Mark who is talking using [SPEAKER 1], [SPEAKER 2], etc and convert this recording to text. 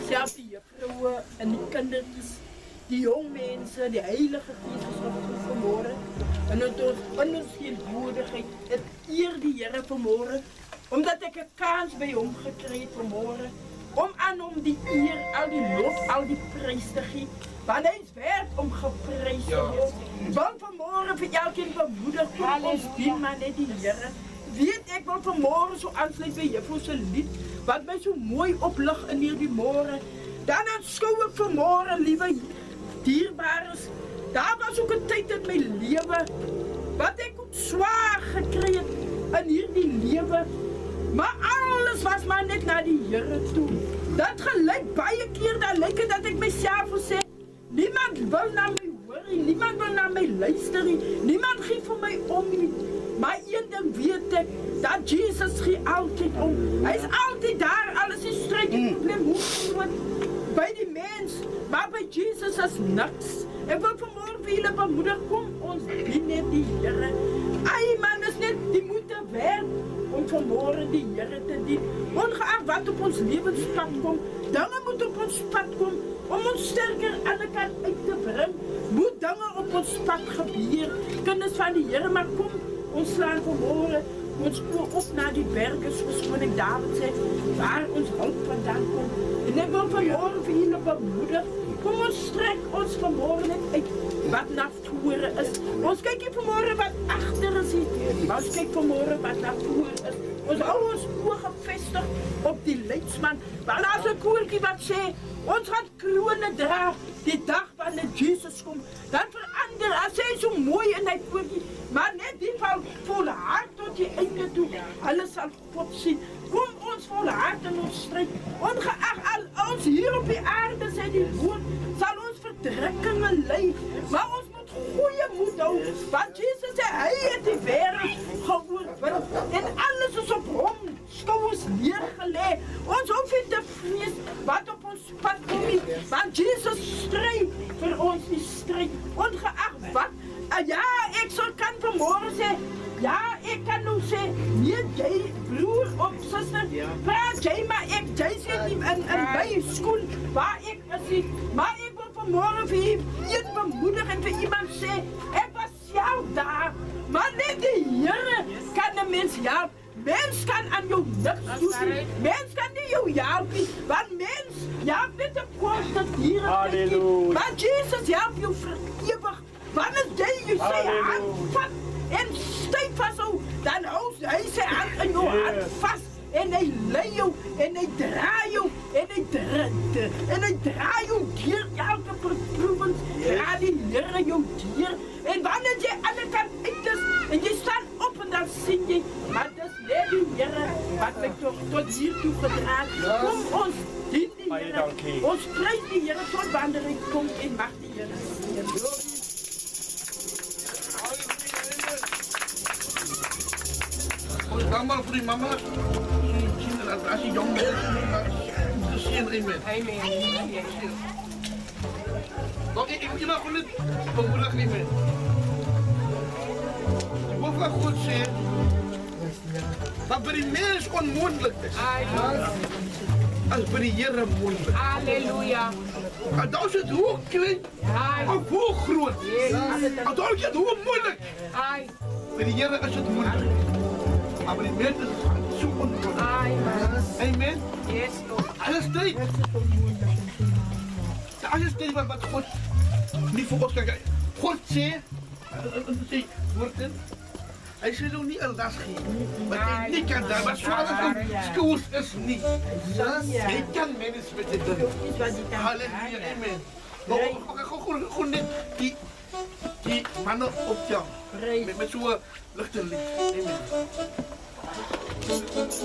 [SPEAKER 1] Zelfs die juffrouwen en die kindertjes, die jongmensen, die heilige Jezus wat ons vanmorgen. En het ons eenvoudigheid, het eer die Here vanmorgen, omdat ik een kans bij hom gekregen vanmorgen, om aan hom die eer, al die lof, al die prijs te geven. Want hij is waard om geprijsd te worden. Want vanmorgen voor elkeen bemoedigd, voor ons dien maar net die Here. Weet ik wel vanmorgen zo aansluit bij juffrouw zijn lied, wat mij zo mooi oplucht in hierdie morgen. Dan aanschouw ik vanmorgen, lieve dierbares, daar was ook een tijd in mijn leven, wat ik ook zwaar gekregen in hierdie leven. Maar alles was maar net naar die Here toe. Dat gelijk baie keer dan lijkt dat ik mezelf wil zeggen, niemand wil naar mij horen, niemand wil naar mij luisteren, niemand geeft voor mij om niet. Maar één ding weet ik, dat Jezus geeft altijd om. Hij is altijd daar, alles is strijd, het probleem hoeft bij die mens. Maar bij Jezus is niks. Ik wil vanmorgen vele bemoedigen, kom ons dienen die Here. Ai man, is net die moeite waard om vanmorgen die Here te dienen. Ongeacht wat op ons levenspad komt, dingen moeten op ons pad komen om ons sterker aan elkaar uit te brengen. Moet dingen op ons pad gebeuren. Kinders van die Here, maar kom. Ons slaan vanmorgen ons oor op naar die bergen, zoals koning David zei, waar ons hulp vandaan komt. En ik wil vanmorgen voor jullie bemoedigen. Kom ons strek ons vanmorgen net uit wat naar voren is. Ons kijkt vanmorgen wat achter is. Maar ons kijkt vanmorgen wat naar voren is. Ons hou ons oor gevestigd op die leidsman. Maar als een koerkie wat zei, ons gaat kronen dragen die dag wanneer Jezus komt. Dan verander, als hij zo mooi in die koerkie, maar net die van volle hart tot je einde toe. Alles zal God zien. Kom ons volle hart in ons strijd. Ongeacht al ons hier op die aarde zijn die woord, zal ons verdrukkingen leiden. Maar ons moet goede moed houden. Want Jezus zei, hij heeft die wereld geoorwin. En alles is op hom, schouders neergelegd. Ons hoeft niet te vrezen wat op ons pad komt. Want Jezus strijdt voor ons die strijd. Ongeacht wat. Ja, ik kan vanmorgen zeggen, ja, ik kan nu zeggen, niet jij broer of zuster, praat jij maar jij zit niet in mijn school waar ik zit. Maar ik wil vanmorgen voor je bemoedigen, voor iemand zeggen, ik was jou daar. Maar net de Here kan de mens helpen. Mens kan aan jou niks doen. Mens kan niet jou helpen. Want mens helpt niet de korte dieren. Maar Jezus helpt jou voor eeuwig. Wanneer jij je zijn hand vat en stijf vast, dan houdt hij zijn hand in jouw hand vast. En hij leidt jou, en hij draait jou, en hij draait jou dier, elke beproeving, draait die Here jou dier. En wanneer je aan de kant uit is, en je staat op en dan zie je, maar dat is net die Here, wat mij toch tot hier toe gedragen. Kom ons dien die Here, ons prijs die Here tot wanneer ik kom en mag die Here.
[SPEAKER 2] allemaal voor die mama. Als je jong bent, te zien, amen.
[SPEAKER 3] Amen.
[SPEAKER 2] Nou, ik moet je nou gewoon niet bemoedigen, amen. Ik wil wel goed zeggen, dat bij die mens onmogelijk is. Als bij die Heer moeilijk.
[SPEAKER 3] Halleluja.
[SPEAKER 2] En dan is het hoe klein of hoe groot. En dan is het hoe moeilijk. Bij die Heer is het moeilijk. Maar bij die mens is het zo onmogelijk. Amen.
[SPEAKER 3] Yes, Lord.
[SPEAKER 2] Alles tijd. Alles tijd wat God niet voor ons kan kijken. God zei, hij zei nog niet een las geven. Wat hij niet kan doen. Maar zoals een schools is niet. Hij kan mensen met dit doen. Halleluja, amen. Maar gewoon net die mannen op jou. Met zo'n luchtenlicht. Amen.